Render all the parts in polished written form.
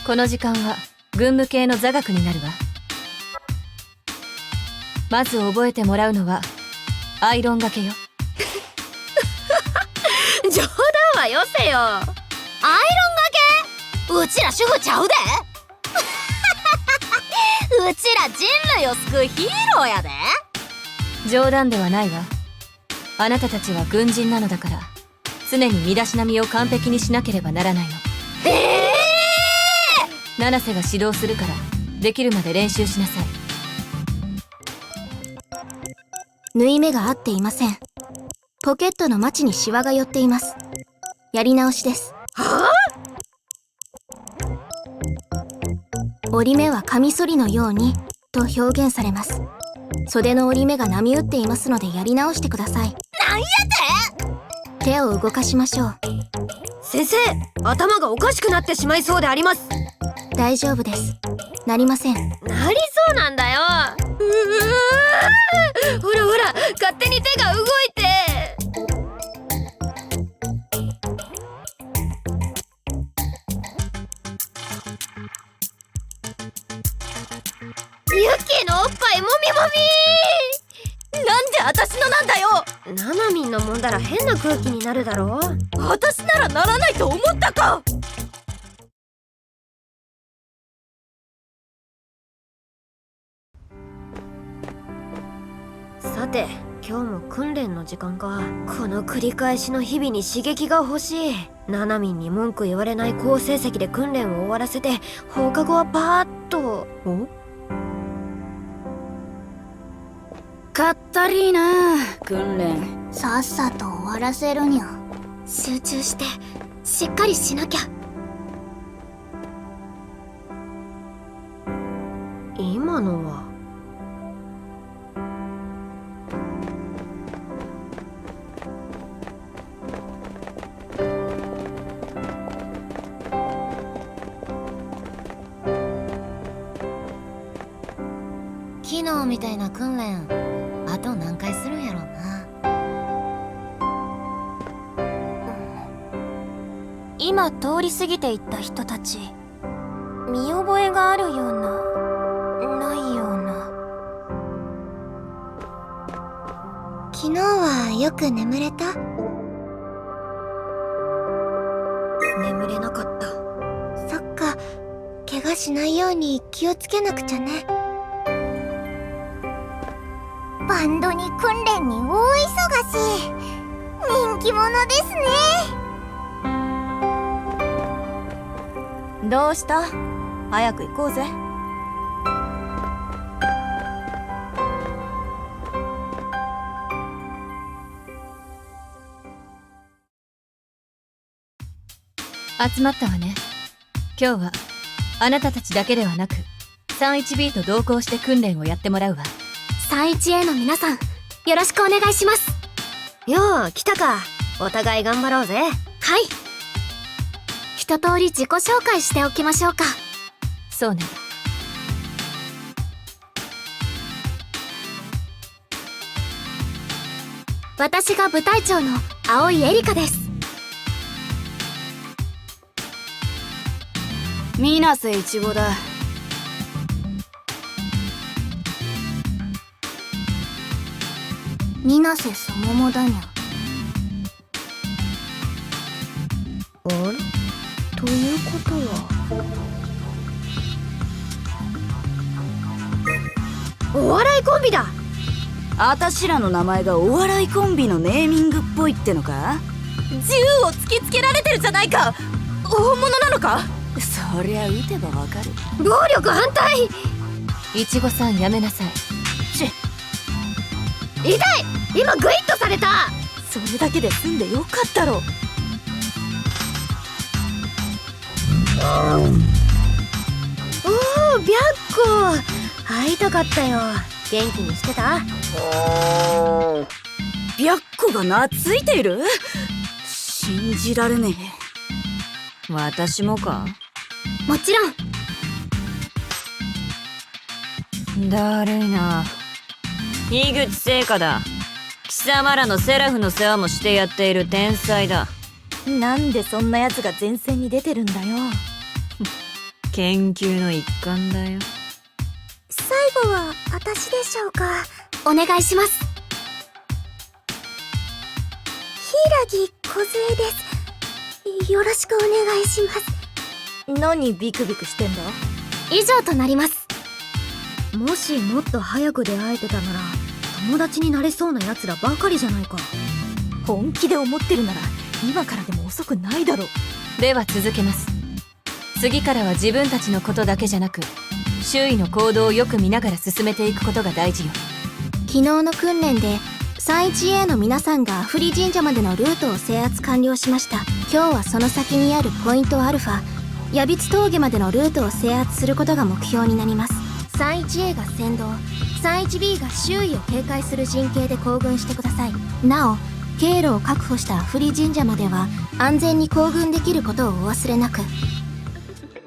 この時間は軍務系の座学になるわ。まず覚えてもらうのはアイロンがけよ。冗談はよせよ。アイロンがけ？うちら主婦ちゃうで。うちら人類を救うヒーローやで。冗談ではないわ。あなたたちは軍人なのだから、常に身だしなみを完璧にしなければならないの。七瀬が指導するから、できるまで練習しなさい。縫い目が合っていません。ポケットのマチにシワが寄っています。やり直しです。はあ？折り目はカミソリのようにと表現されます。袖の折り目が波打っていますのでやり直してください。なんやて？手を動かしましょう。先生、頭がおかしくなってしまいそうであります。大丈夫です。なりません。なりそうなんだよ。ほらほら、勝手に手が動いて。ユキのおっぱいもみもみ。なんで私のなんだよ。ナナミンのもんだら変な空気になるだろ。私ならならないと思ったか。さて、今日も訓練の時間か。この繰り返しの日々に刺激が欲しい。ナナミンに文句言われない好成績で訓練を終わらせて、放課後はパーッと。かったりーな訓練。さっさと終わらせるにゃ。集中してしっかりしなきゃ。今のは昨日みたいな訓練あと何回するんやろうな。今通り過ぎていった人たち、見覚えがあるようなないような。昨日はよく眠れた？眠れなかった。そっか、怪我しないように気をつけなくちゃね。バンドに訓練に大忙し。人気者ですね。どうした？早く行こうぜ。集まったわね。今日はあなたたちだけではなく 31B と同行して訓練をやってもらうわ。31A の皆さん、よろしくお願いします。よう来たか。お互い頑張ろうぜ。はい。一通り自己紹介しておきましょうか。そうね。私が部隊長の青井エリカです。水瀬いちごだ。水瀬そももだにゃ。あれ？ということはお笑いコンビだ。あたしらの名前がお笑いコンビのネーミングっぽいってのか？銃を突きつけられてるじゃないか。本物なのか？そりゃ撃てばわかる。暴力反対。いちごさんやめなさい。痛い。今グイッとされた。それだけで済んでよかったろ。おお、白子会いたかったよ。元気にしてた？白子が懐いている？信じられねえ。私もか？もちろん。だるいな。井口聖華だ。貴様らのセラフの世話もしてやっている天才だ。なんでそんな奴が前線に出てるんだよ。研究の一環だよ。最後は私でしょうか。お願いします。柊梢です。よろしくお願いします。何ビクビクしてんだ？以上となります。もしもっと早く出会えてたなら友達になれそうな奴らばかりじゃないか。本気で思ってるなら今からでも遅くないだろう。では続けます。次からは自分たちのことだけじゃなく周囲の行動をよく見ながら進めていくことが大事よ。昨日の訓練で 31A の皆さんがアフリ神社までのルートを制圧完了しました。今日はその先にあるポイントアルファヤビツ峠までのルートを制圧することが目標になります。 31A が先導、 31B が周囲を警戒する陣形で行軍してください。なお経路を確保したアフリ神社までは安全に行軍できることをお忘れなく。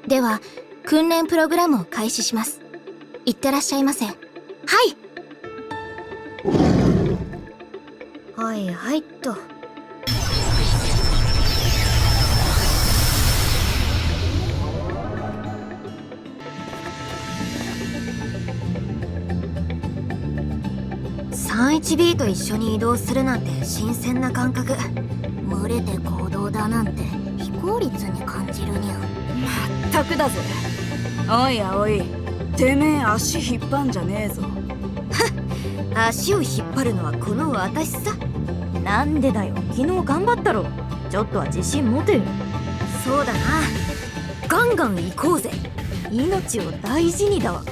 では訓練プログラムを開始します。いってらっしゃいませ。はい。はいはいっと。31B と一緒に移動するなんて新鮮な感覚。群れて行動だなんて非効率に感じるにゃ。まったくだぜ。おい葵、てめえ足引っ張んじゃねえぞ。足を引っ張るのはこの私さ。なんでだよ、昨日頑張ったろ。ちょっとは自信持てよ。そうだな、ガンガン行こうぜ。命を大事にだわ。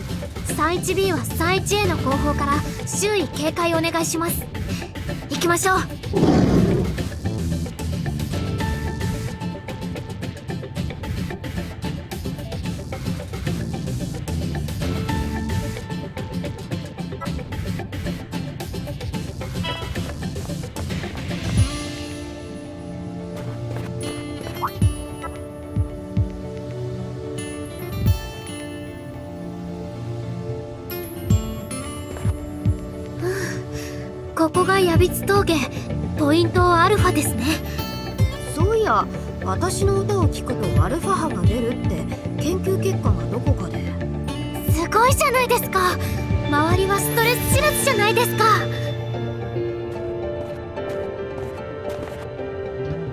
31B は 31A の後方から周囲警戒お願いします。行きましょう。ここがヤビツ峠ポイントアルファですね。そういや、私の歌を聴くとアルファ波が出るって研究結果がどこかで。すごいじゃないですか。周りはストレス知らずじゃないですか。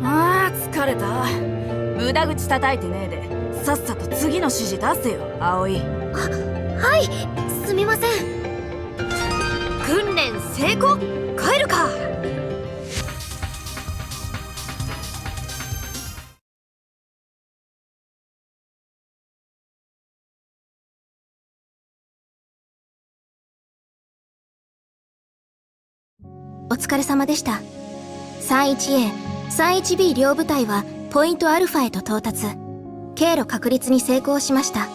あー疲れた。無駄口叩いてねえでさっさと次の指示出せよ葵。はい、すみません。訓練成功。帰るか。お疲れ様でした。 31A、31B 両部隊はポイントアルファへと到達。経路確立に成功しました。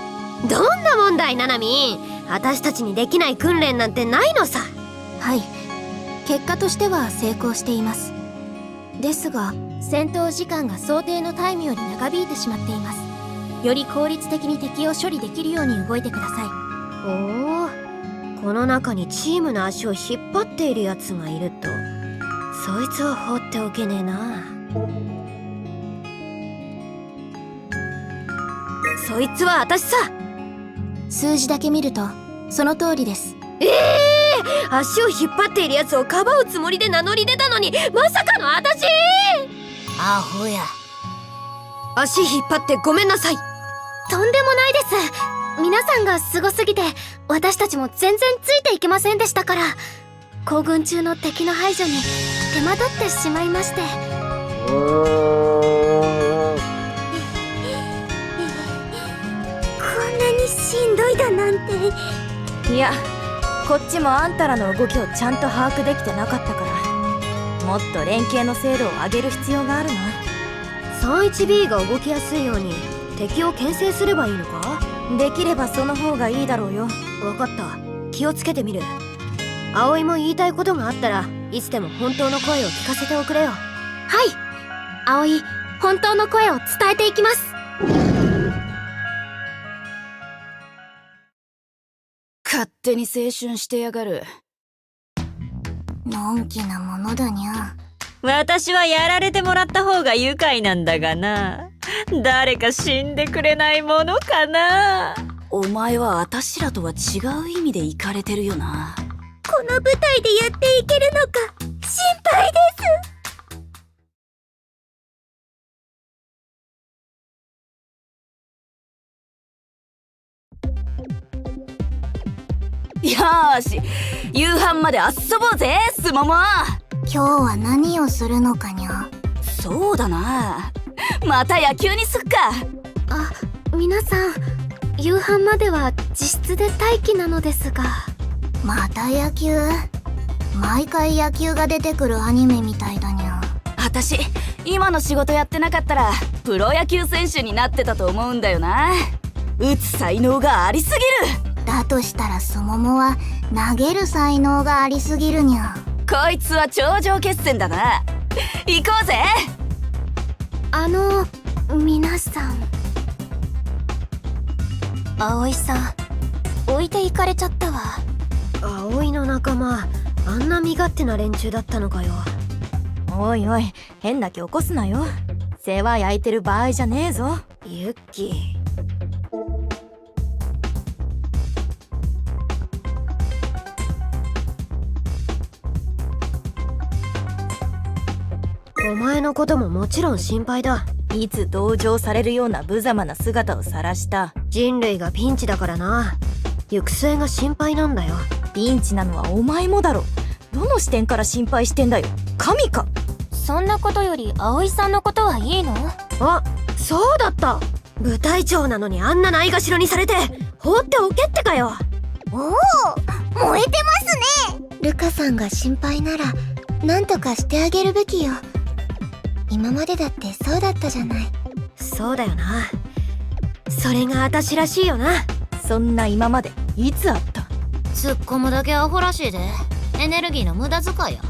どんな問題、ナナミン。私たちにできない訓練なんてないのさ。はい、結果としては成功しています。ですが戦闘時間が想定のタイムより長引いてしまっています。より効率的に敵を処理できるように動いてください。おお、この中にチームの足を引っ張っているやつがいると、そいつを放っておけねえな。そいつは私さ。数字だけ見るとその通りです。足を引っ張っているやつをかばうつもりで名乗り出たのに、まさかの私。アホや。足引っ張ってごめんなさい。とんでもないです。皆さんがすごすぎて私たちも全然ついていけませんでしたから。行軍中の敵の排除に手間取ってしまいまして。こんなにしんどいだなんて。いや、こっちもあんたらの動きをちゃんと把握できてなかったから、もっと連携の精度を上げる必要があるな。 31B が動きやすいように敵を牽制すればいいのか。できればその方がいいだろうよ。分かった、気をつけてみる。葵も言いたいことがあったらいつでも本当の声を聞かせておくれよ。はい、葵、本当の声を伝えていきます。勝手に青春してやがる。のんきなものだにゃ。私はやられてもらった方が愉快なんだがな。誰か死んでくれないものかな。お前は私らとは違う意味でイかれてるよな。この舞台でやっていけるのか心配です。よーし、夕飯まで遊ぼうぜすもも。今日は何をするのかにゃ。そうだな、また野球にすっか。あ、皆さん夕飯までは自室で待機なのですが。また野球？毎回野球が出てくるアニメみたいだにゃ。私今の仕事やってなかったらプロ野球選手になってたと思うんだよな。打つ才能がありすぎる。だとしたらスモモは投げる才能がありすぎるにゃ。こいつは頂上決戦だな。行こうぜ。皆さん、葵さん置いていかれちゃったわ。葵の仲間、あんな身勝手な連中だったのかよ。おいおい、変な気起こすなよ。世話焼いてる場合じゃねえぞ。ユッキー、お前のことももちろん心配だ。いつ同情されるような無様な姿を晒した。人類がピンチだからな。行く末が心配なんだよ。ピンチなのはお前もだろ。どの視点から心配してんだよ。神か。そんなことより葵さんのことはいいの？あ、そうだった。部隊長なのにあんなないがしろにされて放っておけってかよ。おお、燃えてますね。ルカさんが心配なら何とかしてあげるべきよ。今までだってそうだったじゃない。そうだよな。それが私らしいよな。そんな今までいつあった？突っ込むだけアホらしいで。エネルギーの無駄遣いや。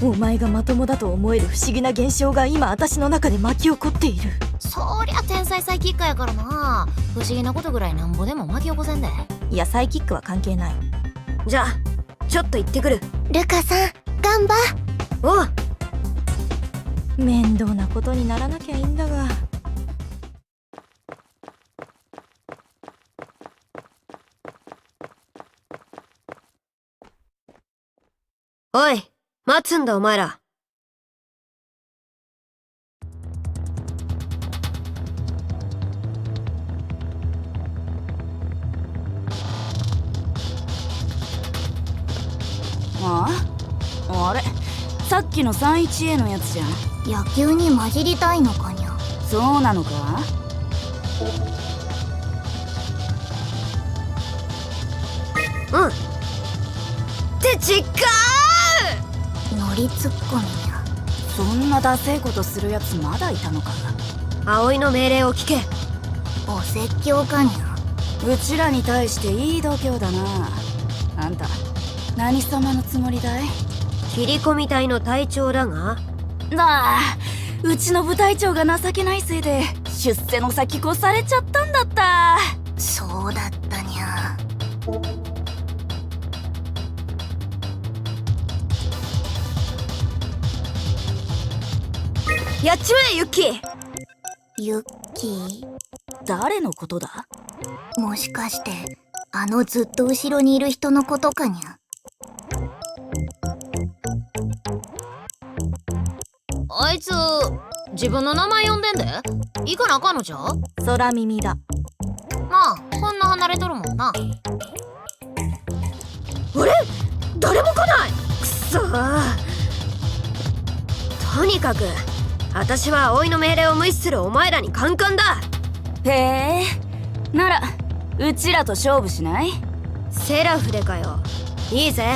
お前がまともだと思える不思議な現象が今私の中で巻き起こっている。そりゃ天才サイキックやからな。不思議なことぐらいなんぼでも巻き起こせんで。いや、サイキックは関係ない。じゃあちょっと行ってくる。ルカさん、頑張。おう。面倒なことにならなきゃいいんだが。おい、待つんだお前ら。あれ、さっきの 31A のやつじゃん。野球に混じりたいのかにゃ。そうなのか。うん。ってちっか乗りツッコミにゃ。そんなダセえことするやつまだいたのか。ー。葵の命令を聞け。お説教かにゃ。うちらに対していい度胸だな。あんた何様のつもりだい？切り込み隊の隊長だが。うちの部隊長が情けないせいで出世の先越されちゃったんだった。そうだったにゃ。やっちまえユッキー。ユッキー？誰のことだ？もしかしてずっと後ろにいる人のことかにゃ。あいつ自分の名前呼んでんで行かなあかんのじゃ。空耳だ。なあ、こんな離れとるもんな。あれ、誰も来ない。くそー。とにかく私は葵の命令を無視するお前らにカンカンだ。へえ、ならうちらと勝負しない？セラフでかよ。いいぜ。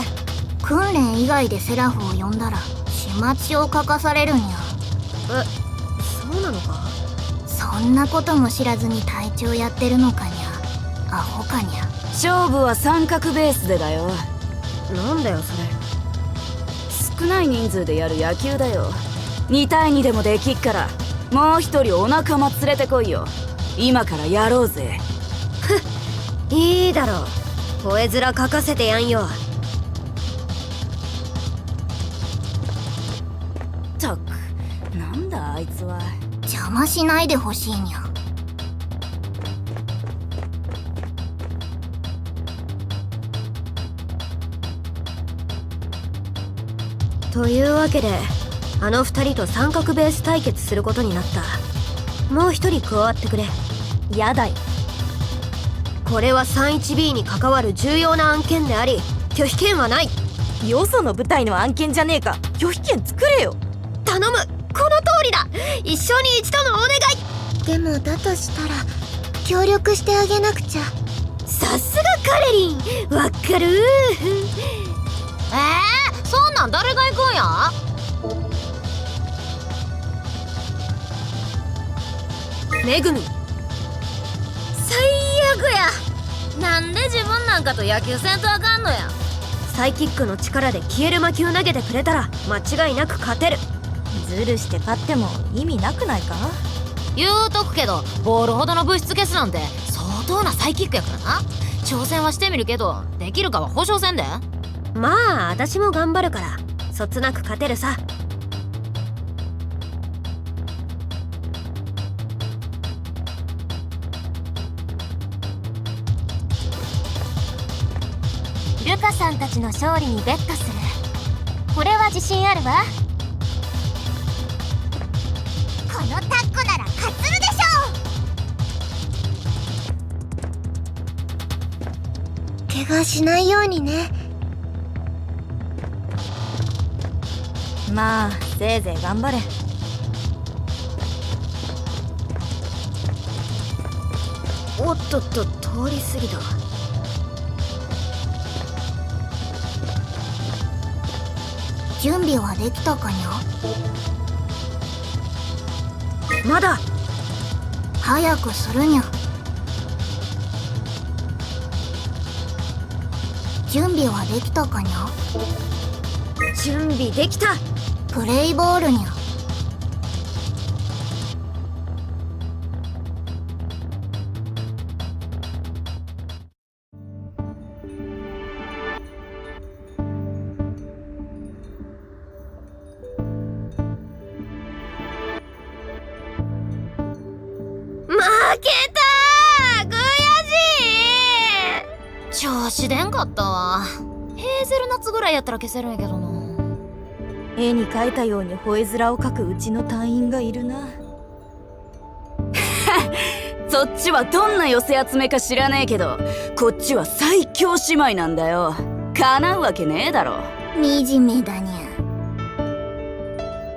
訓練以外でセラフを呼んだら始末書を書かされるにゃ。そうなのか。そんなことも知らずに隊長やってるのかにゃ。アホかにゃ。勝負は三角ベースでだよ。なんだよそれ。少ない人数でやる野球だよ。2対2でもできっから、もう一人お仲間連れてこいよ。今からやろうぜ。いいだろう。声面書かせてやんよ。ったく、なんだあいつは。邪魔しないでほしいにゃ。というわけであの2人と三角ベース対決することになった。もう1人加わってくれ。やだよ。これは 31B に関わる重要な案件であり拒否権はない。よその部隊の案件じゃねえか。拒否権作れよ。頼む、この通りだ。一生に一度のお願い。でもだとしたら協力してあげなくちゃ。さすがカレリン、わかるそんなん誰が行くんや？めぐみ。最悪や。なんで自分なんかと野球せんとあかんのや。サイキックの力で消える魔球投げてくれたら間違いなく勝てる。ズルして勝っても意味なくないか？言うとくけどボールほどの物質消すなんて相当なサイキックやからな。挑戦はしてみるけどできるかは保証せんで。まあ私も頑張るからそつなく勝てるさ。ルカさんたちの勝利にベットする。これは自信あるわ。このタッグなら勝つるでしょう。怪我しないようにね。まあせいぜい頑張れ。おっとっと、通り過ぎだ。準備はできたかにゃ。まだ。早くするにゃ。準備はできたかにゃ。準備できた。プレイボールにゃ。負けたー、悔しい。調子出んかったわ。ヘーゼルナッツぐらいやったら消せるんやけどな。絵に描いたように吠え面を描くうちの隊員がいるな。そっちはどんな寄せ集めか知らねえけどこっちは最強姉妹なんだよ。叶うわけねえだろ。惨めだにゃ。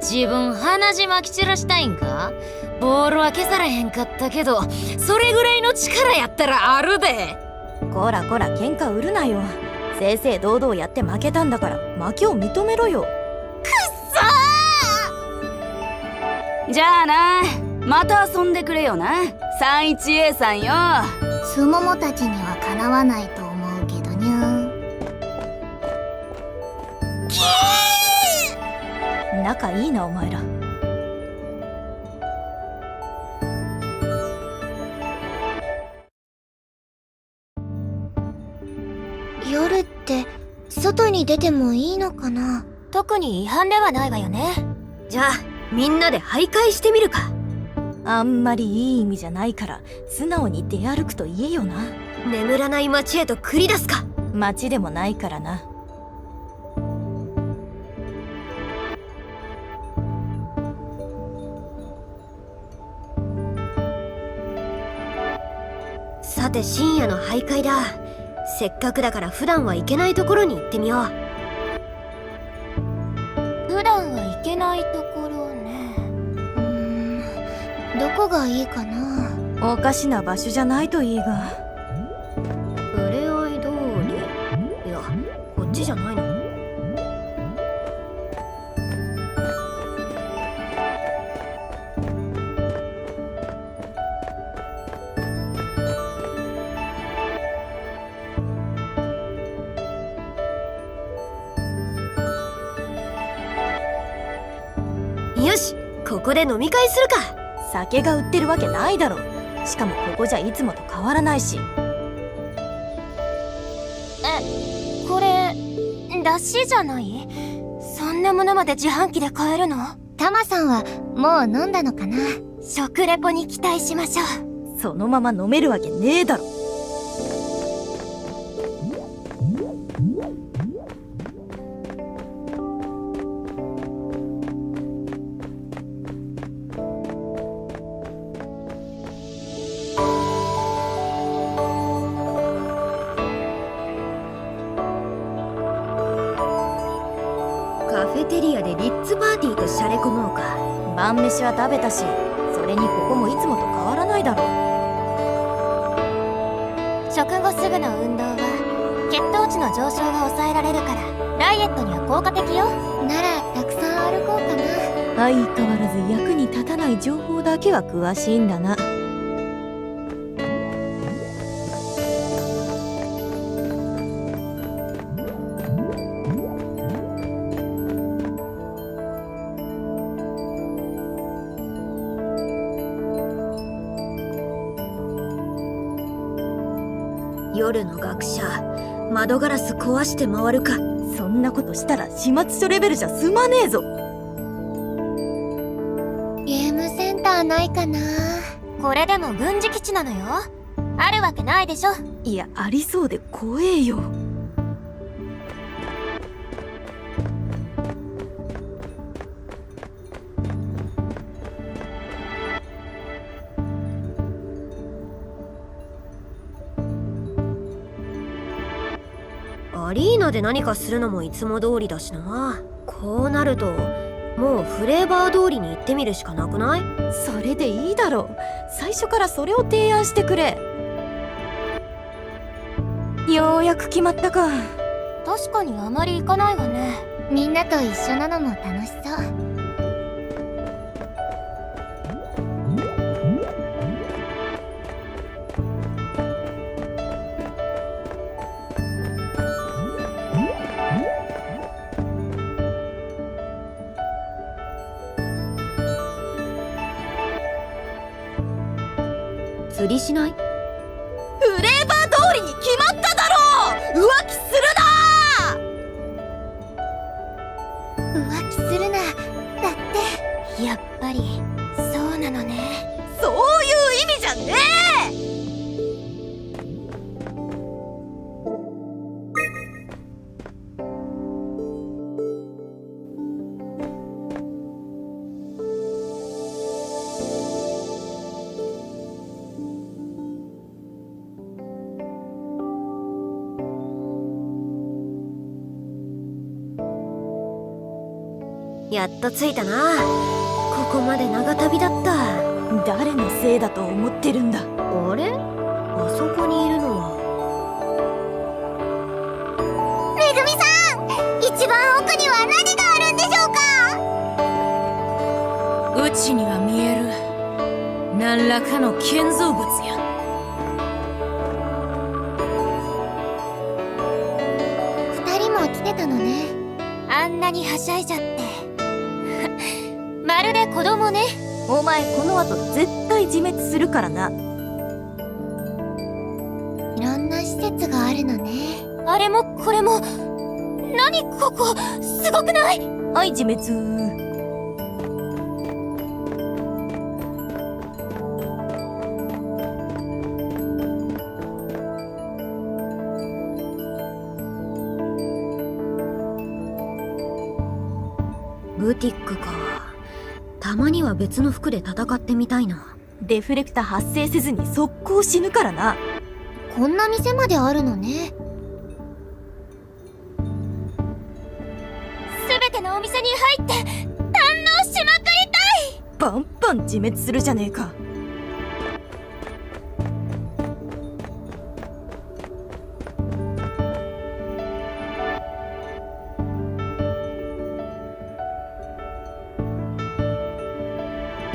自分鼻血まき散らしたいんか？ボールは消されへんかったけどそれぐらいの力やったらあるで。こらこら喧嘩売るなよ。正々堂々やって負けたんだから負けを認めろよ。じゃあな、また遊んでくれよな 31A さんよ。スモモたちにはかなわないと思うけどにゃ。仲いいなお前ら。夜って外に出てもいいのかな。特に違反ではないわよね。じゃあみんなで徘徊してみるか。あんまりいい意味じゃないから素直に出歩くと言えよな。眠らない街へと繰り出すか。街でもないからな。さて深夜の徘徊だ。せっかくだから普段は行けないところに行ってみよう。普段は行けないところね。どこがいいかな。おかしな場所じゃないといいが。ふれあい通り。いや、こっちじゃないの。よし、ここで飲み会するか。酒が売ってるわけないだろ。しかもここじゃいつもと変わらないし。これ出汁じゃない？そんなものまで自販機で買えるの？タマさんはもう飲んだのかな。食レポに期待しましょう。そのまま飲めるわけねえだろ。カフェテリアでリッツパーティーとシャレ込もうか。晩飯は食べたし、それにここもいつもと変わらないだろ。食後すぐの運動は血糖値の上昇が抑えられるからダイエットには効果的よ。ならたくさん歩こうかな。相変わらず役に立たない情報だけは詳しいんだな。夜の学者、窓ガラス壊して回るか。そんなことしたら始末書レベルじゃ済まねえぞ。ゲームセンターないかな。これでも軍事基地なのよ。あるわけないでしょ。いや、ありそうで怖えよ。アリーナで何かするのもいつも通りだしな。こうなるともうフレーバー通りに行ってみるしかなくない？それでいいだろう。最初からそれを提案してくれ。ようやく決まったか。確かにあまり行かないわね。みんなと一緒なのも楽しそう。釣りしない？フレーバー通りに決まっただろう。浮気するな。浮気するな。だってやっぱりそうなのね。そういう意味じゃねやっと着いたな。ここまで長旅だった。誰のせいだと思ってるんだ。あれ？あそこにいるのはめぐみさん、一番奥には何があるんでしょうか。うちには見える何らかの建造物や。二人も来てたのね。あんなにはしゃいじゃってまるで子供ね。お前この後絶対自滅するからな。いろんな施設があるのね。あれもこれも。何ここ、すごくない？はい、自滅。ブティックか。たまには別の服で戦ってみたいな。デフレクタ発生せずに速攻死ぬからな。こんな店まであるのね。すべてのお店に入って堪能しまくりたい。バンバン自滅するじゃねえか。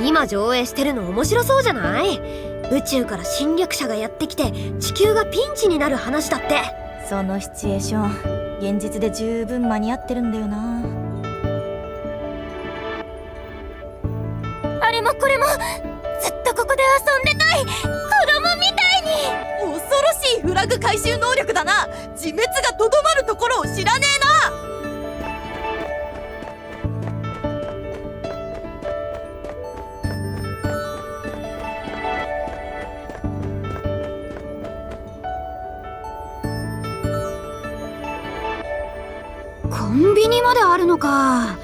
今上映してるの面白そうじゃない？宇宙から侵略者がやってきて地球がピンチになる話だって。そのシチュエーション現実で十分間に合ってるんだよな。あれもこれもずっとここで遊んでたい。子供みたいに。恐ろしいフラグ回収能力だな。自滅がとどまるところを知らねえな。コンビニまであるのか。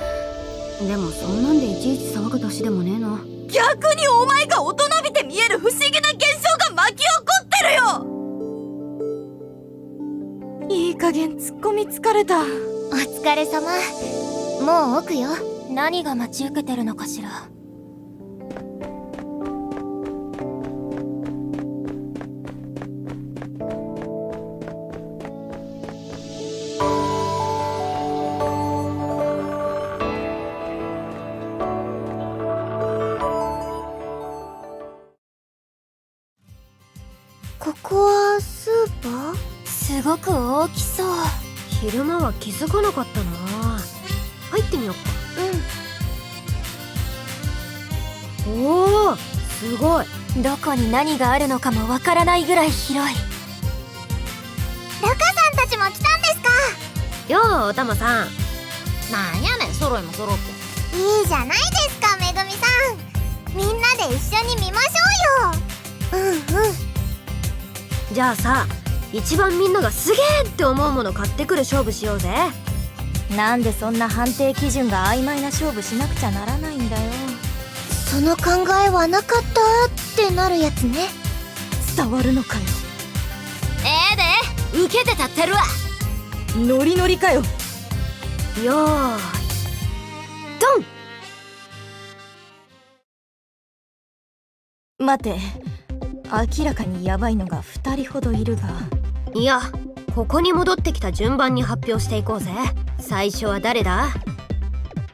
でもそんなんでいちいち騒ぐ年でもねえな。逆にお前が大人びて見える不思議な現象が巻き起こってるよ。いい加減ツッコミ疲れた。お疲れ様。もう奥よ。何が待ち受けてるのかしら。ここはスーパー？すごく大きそう。昼間は気づかなかったな。入ってみようか。おお、すごい。どこに何があるのかもわからないぐらい広い。ルカさんたちも来たんですか？よう、おたまさん。なんやねん、揃いも揃って。いいじゃないですか、めぐみさん。みんなで一緒に見ましょうよ。うんうん。じゃあさ、一番みんながすげーって思うもの買ってくる勝負しようぜ。なんでそんな判定基準が曖昧な勝負しなくちゃならないんだよ。その考えはなかったってなるやつね。伝わるのかよ。受けて立ってるわ。ノリノリかよ。よーいドン。待て、明らかにヤバいのが2人ほどいるが。いや、ここに戻ってきた順番に発表していこうぜ。最初は誰だ？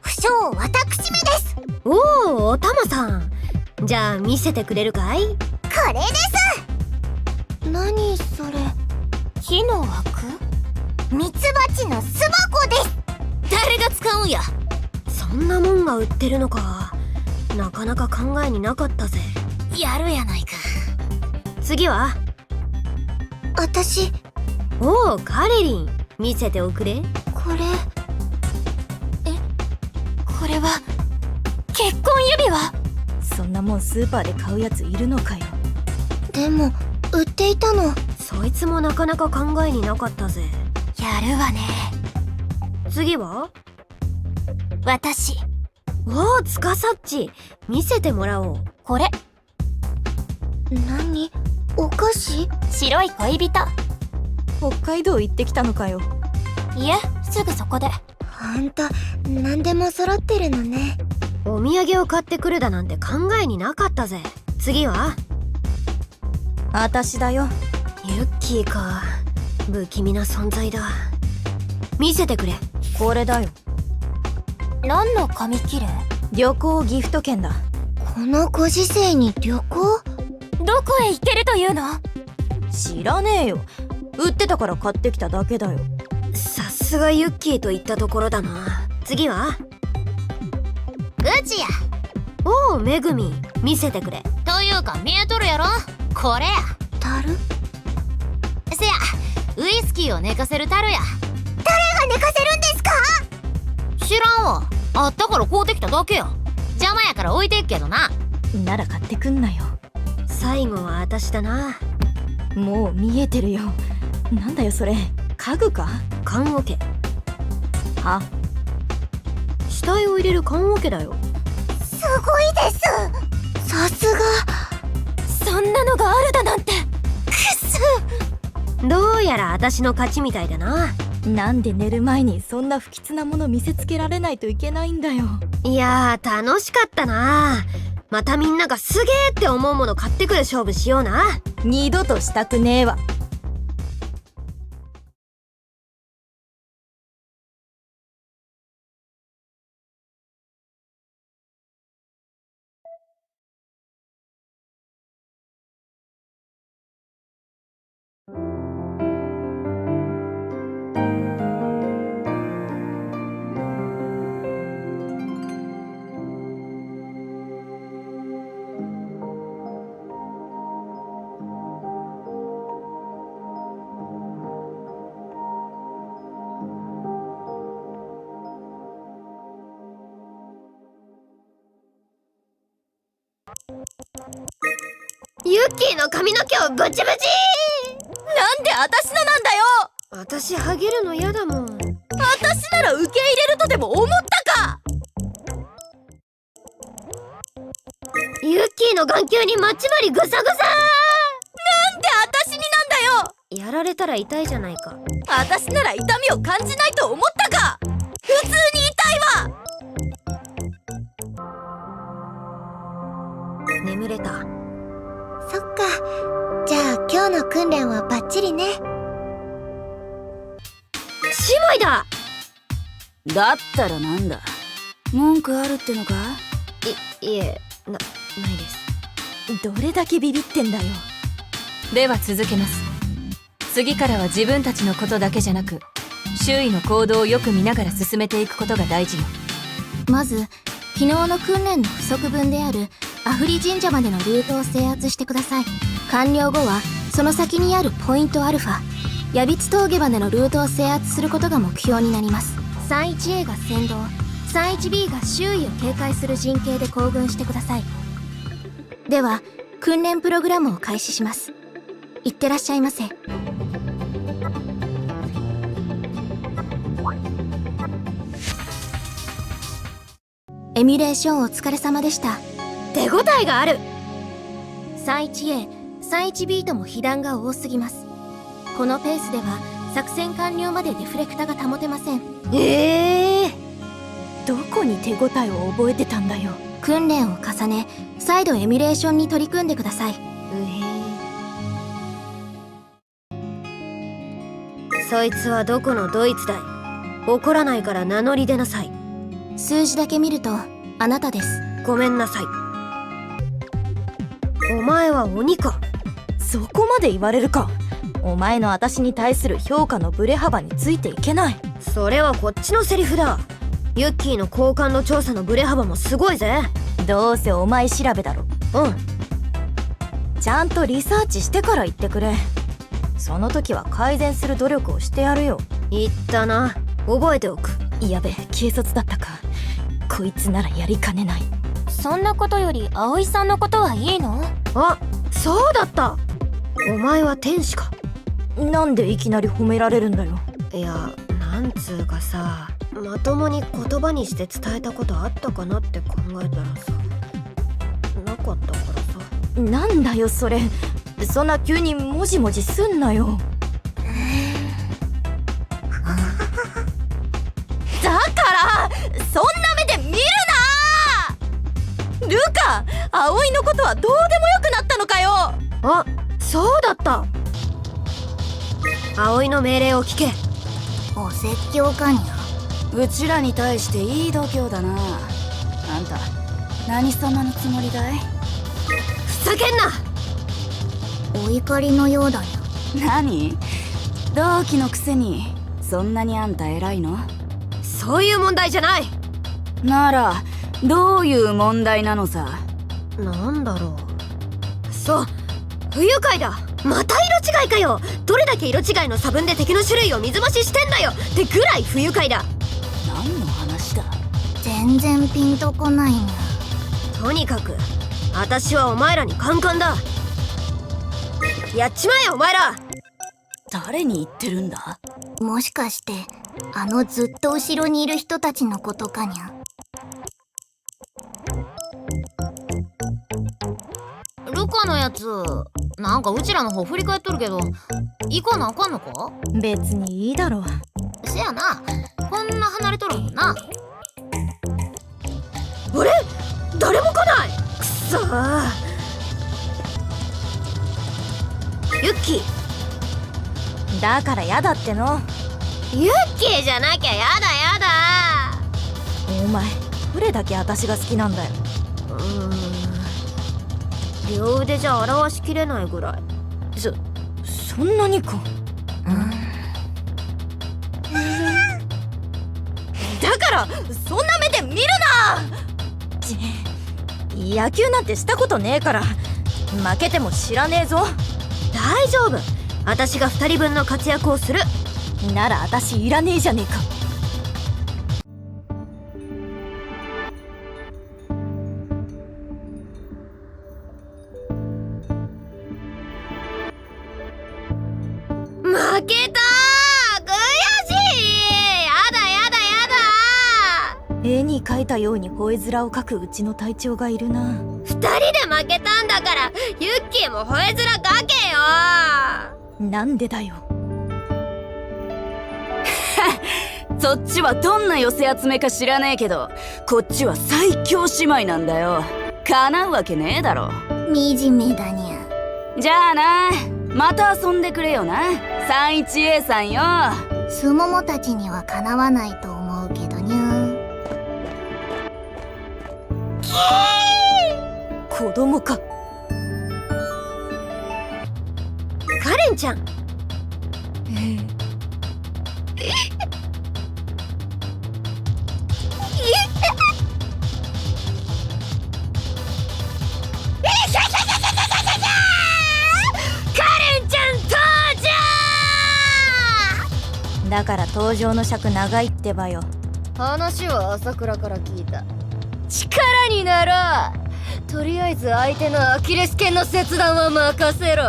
不詳私めです。おお、おたまさん。じゃあ見せてくれるかい？これです。何それ？木の枠？ミツバチの巣箱です。誰が使うんや。そんなもんが売ってるのか。なかなか考えになかったぜ。やるやないか。次は？私。おお、カレリン。見せておくれ。これ。これは結婚指輪？そんなもんスーパーで買うやついるのかよ。でも売っていたの。そいつもなかなか考えになかったぜ。やるわね。次は？私。おお、つかさっち。見せてもらおう。これ。何？お菓子？白い恋人。北海道行ってきたのかよ。いえ、すぐそこで。あんた何でも揃ってるのね。お土産を買ってくるだなんて考えになかったぜ。次は？私だよ。ユッキーか。不気味な存在だ。見せてくれ。これだよ。何の紙切れ？旅行ギフト券だ。このご時世に旅行？どこへ行けるというの？知らねえよ。売ってたから買ってきただけだよ。さすがユッキーといったところだな。次は？うちや。おお、めぐみ。見せてくれ。というか見えとるやろ。これや。樽？せや、ウイスキーを寝かせる樽や。誰が寝かせるんですか？知らんわ。あったから買うてきただけや。邪魔やから置いていくけどな。なら買ってくんなよ。最後は私だな。もう見えてるよ。なんだよそれ、家具か？棺桶。は？死体を入れる棺桶だよ。すごいです。さすが。そんなのがあるだなんて。くっす。どうやら私の勝ちみたいだな。なんで寝る前にそんな不吉なもの見せつけられないといけないんだよ。いやー、楽しかったな。またみんながすげーって思うもの買ってくる勝負しような。二度としたくねえわ。ユッキーの髪の毛をブチブチ。なんで私のなんだよ。私ハゲるの嫌だもん。私私なら受け入れるとでも思ったか。ユッキーの眼球にまちまりぐさぐさ。なんで私になんだよ。やられたら痛いじゃないか。私なら痛みを感じないと思ったか。普通に痛いわ。眠れた。そっか。じゃあ今日の訓練はバッチリね。姉妹だ。だったらなんだ、文句あるってのか？いえ、ないです。どれだけビビってんだよ。では続けます。次からは自分たちのことだけじゃなく、周囲の行動をよく見ながら進めていくことが大事よ。まず昨日の訓練の不足分であるアフリ神社までのルートを制圧してください。完了後はその先にあるポイントアルファ、ヤビツ峠までのルートを制圧することが目標になります。 31A が先導、 31B が周囲を警戒する陣形で行軍してください。では訓練プログラムを開始します。いってらっしゃいませ。エミュレーションお疲れ様でした。手応えがある。 31A、31B とも被弾が多すぎます。このペースでは作戦完了までデフレクタが保てません。どこに手応えを覚えてたんだよ。訓練を重ね再度エミュレーションに取り組んでください。そいつはどこのドイツだい。怒らないから名乗り出なさい。数字だけ見るとあなたです。ごめんなさい。お前は鬼か。そこまで言われるか。お前の私に対する評価のブレ幅についていけない。それはこっちのセリフだ。ユッキーの交換の調査のブレ幅もすごいぜ。どうせお前調べだろ。ちゃんとリサーチしてから言ってくれ。その時は改善する努力をしてやるよ。言ったな。覚えておく。やべ、軽率だったか。こいつならやりかねない。そんなことより葵さんのことはいいの？あ、そうだった。お前は天使か。なんでいきなり褒められるんだよ。いや、なんつうかさ、まともに言葉にして伝えたことあったかなって考えたらさ、なかったからさ。なんだよそれ。そんな急にもじもじすんなよ。だからそんな目で見るな。ルカ、葵のことはどうでもよくなったのかよ。あ、そうだった。葵の命令を聞け。お説教かにゃ。うちらに対していい度胸だな。あんた何様のつもりだい？ふざけんな。お怒りのようだよ。何？同期のくせにそんなにあんた偉いの？そういう問題じゃない。ならどういう問題なのさ。なんだろう。そう、不愉快だ。また色違いかよ。どれだけ色違いの差分で敵の種類を水増ししてんだよってぐらい不愉快だ。何の話だ？全然ピンとこないにゃ。とにかく私はお前らにカンカンだ。やっちまえお前ら。誰に言ってるんだ？もしかしてずっと後ろにいる人たちのことかにゃ。ルカのやつなんかうちらの方振り返っとるけど、行かなあかんのか？別にいいだろう。せやな、こんな離れとるもんな。あれ、誰も来ない。くそー。ユッキーだからやだっての。ユッキーじゃなきゃやだやだ。お前どれだけ私が好きなんだよ。両腕じゃ表しきれないぐらい。そんなにか。だからそんな目で見るな。野球なんてしたことねえから負けても知らねえぞ。大丈夫、私が2人分の活躍をする。なら私いらねえじゃねえか。負けたー、悔しい。やだやに描いたように吠え面を描くうちの隊長がいるな。二人で負けたんだからユッキーも吠え面描けよ。なんでだよ。そっちはどんな寄せ集めか知らねえけど、こっちは最強姉妹なんだよ。叶うわけねえだろ。惨めだにゃ。じゃあな、また遊んでくれよな、31A さんよ。すももたちにはかなわないと思うけどにゃ。子供か。カレンちゃん。だから登場の尺長いってばよ。話は朝倉から聞いた。力になろう。とりあえず相手のアキレス腱の切断は任せろ。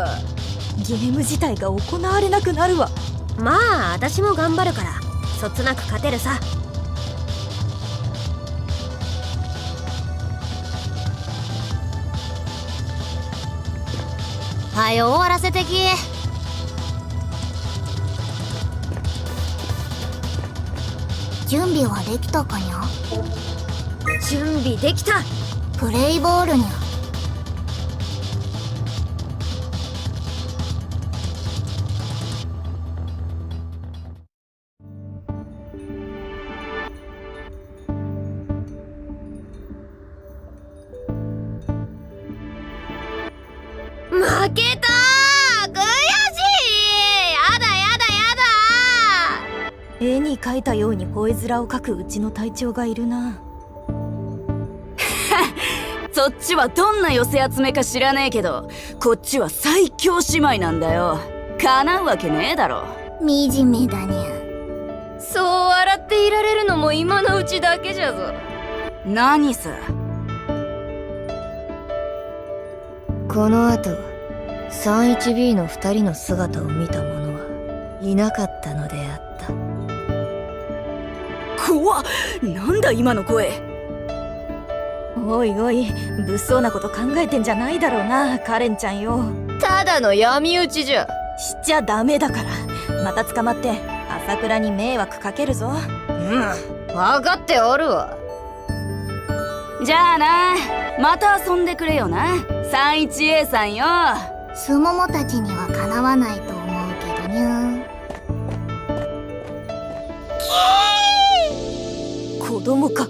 ゲーム自体が行われなくなるわ。まあ私も頑張るからそつなく勝てるさ。はよ終わらせてき。準備はできたかにゃ。準備できた。プレイボールにゃ。負けたー。悔しい。やだやだやだ。絵に描いたように吠え面を描くうちの隊長がいるな。そっちはどんな寄せ集めか知らねえけど、こっちは最強姉妹なんだよ。叶うわけねえだろ。惨めだにゃ。そう笑っていられるのも今のうちだけじゃぞ。何さ。この後 31B の2人の姿を見た者はいなかったのであった。怖っ、なんだ今の声。おいおい、物騒なこと考えてんじゃないだろうな、カレンちゃんよ。ただの闇討ちじゃ。しちゃダメだから。また捕まって朝倉に迷惑かけるぞ。分かっておるわ。じゃあな、また遊んでくれよな、31A さんよ。すももたちにはかなわないと思うけどにゃ。子供か。